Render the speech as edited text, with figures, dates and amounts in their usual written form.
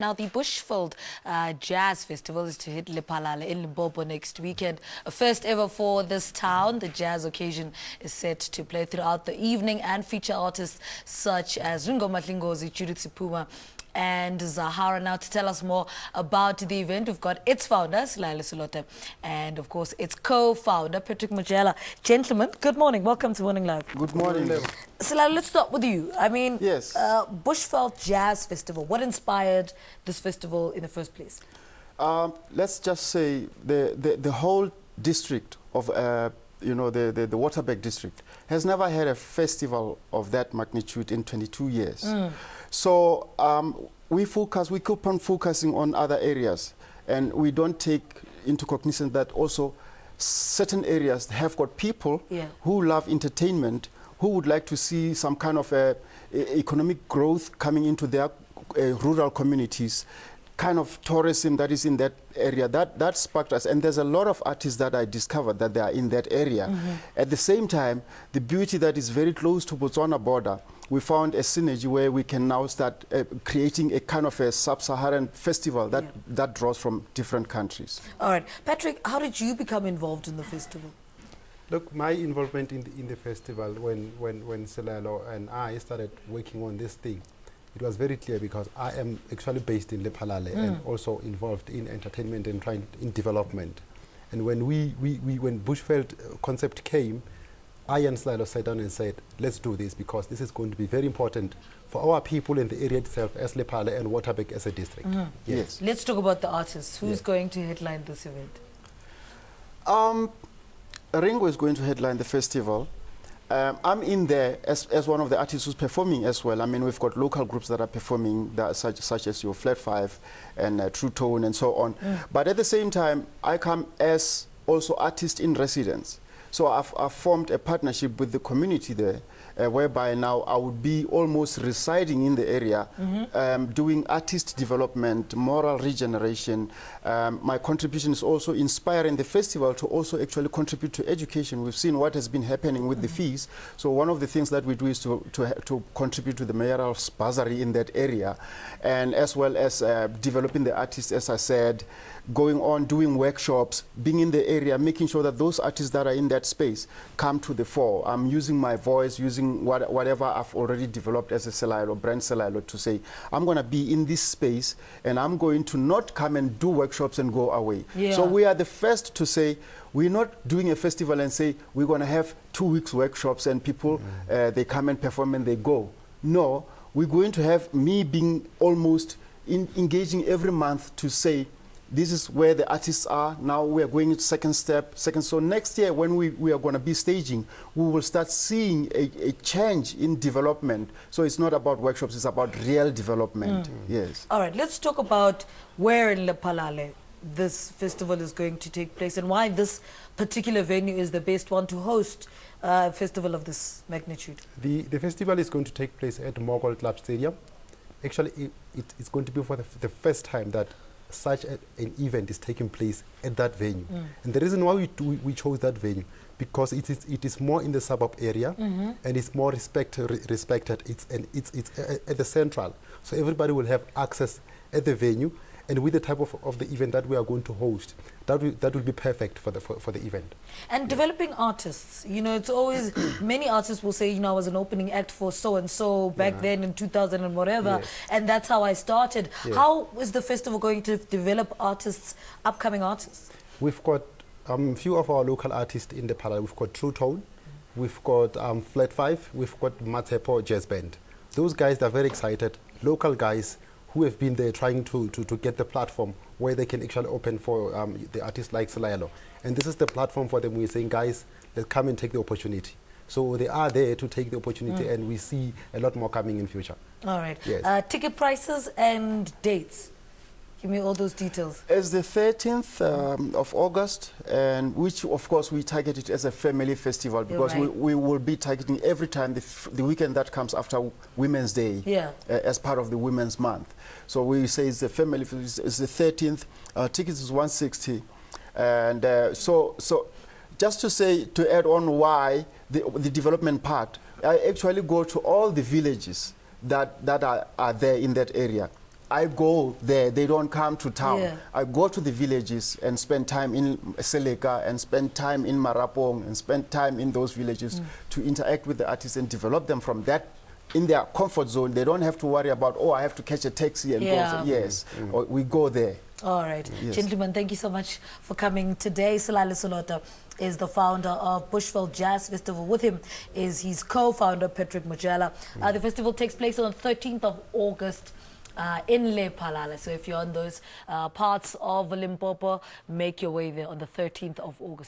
Now, the Bushveld Jazz Festival is to hit Lephalale in Limpopo next weekend. A first ever for this town. The jazz occasion is set to play throughout the evening and feature artists such as Ringo Madlingozi, Judith Sephuma and Zahara. Now, to tell us more about the event, we've got its founder, Selaelo Selota, and of course, its co-founder, Patrick Mojela. Gentlemen, good morning. Welcome to Morning Live. Good morning. Selaelo, let's start with you. I mean, yes. Bushveld Jazz Festival. What inspired this festival in the first place? Let's just say the whole district of the Waterberg district has never had a festival of that magnitude in 22 years. So we keep on focusing on other areas, and we don't take into cognizance that also certain areas have got people who love entertainment, who would like to see some kind of economic growth coming into their rural communities, kind of tourism that is in that area. That sparked us, and there's a lot of artists that I discovered that they are in that area. At the same time, the beauty that is very close to Botswana border, we found a synergy where we can now start creating a kind of a sub-Saharan festival that draws from different countries. All right. Patrick, how did you become involved in the festival? Look, my involvement in the festival, when Selaelo and I started working on this thing, it was very clear because I am actually based in Lephalale and also involved in entertainment and trying in development. And when when Bushveld concept came, I and Selaelo sat down and said, let's do this because this is going to be very important for our people in the area itself as Lephalale and Waterberg as a district. Yes. Let's talk about the artists. Who's going to headline this event? Ringo is going to headline the festival. I'm in there as one of the artists who's performing as well. I mean, we've got local groups that are performing, such as your Flat Five and True Tone and so on. But at the same time, I come as also artist in residence. So I've formed a partnership with the community there, whereby now I would be almost residing in the area, doing artist development, moral regeneration. My contribution is also inspiring the festival to also actually contribute to education. We've seen what has been happening with the fees. So one of the things that we do is to contribute to the mayoral bursary in that area, and as well as developing the artists, as I said, going on, doing workshops, being in the area, making sure that those artists that are in that space come to the fore. I'm using my voice, using whatever I've already developed as a Selaelo, brand Selaelo, to say, I'm going to be in this space and I'm going to not come and do workshops and go away. So we are the first to say, we're not doing a festival and say, we're going to have 2 weeks workshops and people, they come and perform and they go. No, we're going to have me being almost engaging every month to say, this is where the artists are. Now we are going into second. So next year when we are going to be staging, we will start seeing a change in development. So it's not about workshops, it's about real development. Yes. All right, let's talk about where in Lephalale this festival is going to take place and why this particular venue is the best one to host a festival of this magnitude. The festival is going to take place at Mogol Club Stadium. Actually, it's going to be for the first time that such an event is taking place at that venue. And the reason why we chose that venue, because it is more in the suburb area and it's more respected. It's at the central. So everybody will have access at the venue, and with the type of the event that we are going to host, that will be perfect for the event. And developing artists, you know, it's always, many artists will say, you know, I was an opening act for so-and-so back then in 2000 and whatever, and that's how I started. How is the festival going to develop artists, upcoming artists? We've got a few of our local artists in the Lephalale. We've got True Tone, we've got Flat Five, we've got Matsepo Jazz Band. Those guys, they're very excited, local guys, who have been there trying to get the platform where they can actually open for the artists like Selaelo. And this is the platform for them. We're saying, guys, let's come and take the opportunity. So they are there to take the opportunity, and we see a lot more coming in future. All right. Yes. Ticket prices and dates. Give me all those details. It's the 13th of August, and which, of course, we target it as a family festival because we will be targeting every time the weekend that comes after Women's Day as part of the Women's Month. So we say it's the family, it's the 13th. Tickets is 160. And so just to add on why the development part, I actually go to all the villages that are there in that area. I go there. They don't come to town. Yeah. I go to the villages and spend time in Seleka and spend time in Marapong and spend time in those villages to interact with the artists and develop them from that. In their comfort zone, they don't have to worry about, oh, I have to catch a taxi and Yeah. go. Yes, or we go there. All right. Yes. Gentlemen, thank you so much for coming today. Selaelo Selota is the founder of Bushveld Jazz Festival. With him is his co-founder, Patrick Mojela. The festival takes place on the 13th of August in Lephalale. So if you're on those parts of Limpopo, make your way there on the 13th of August.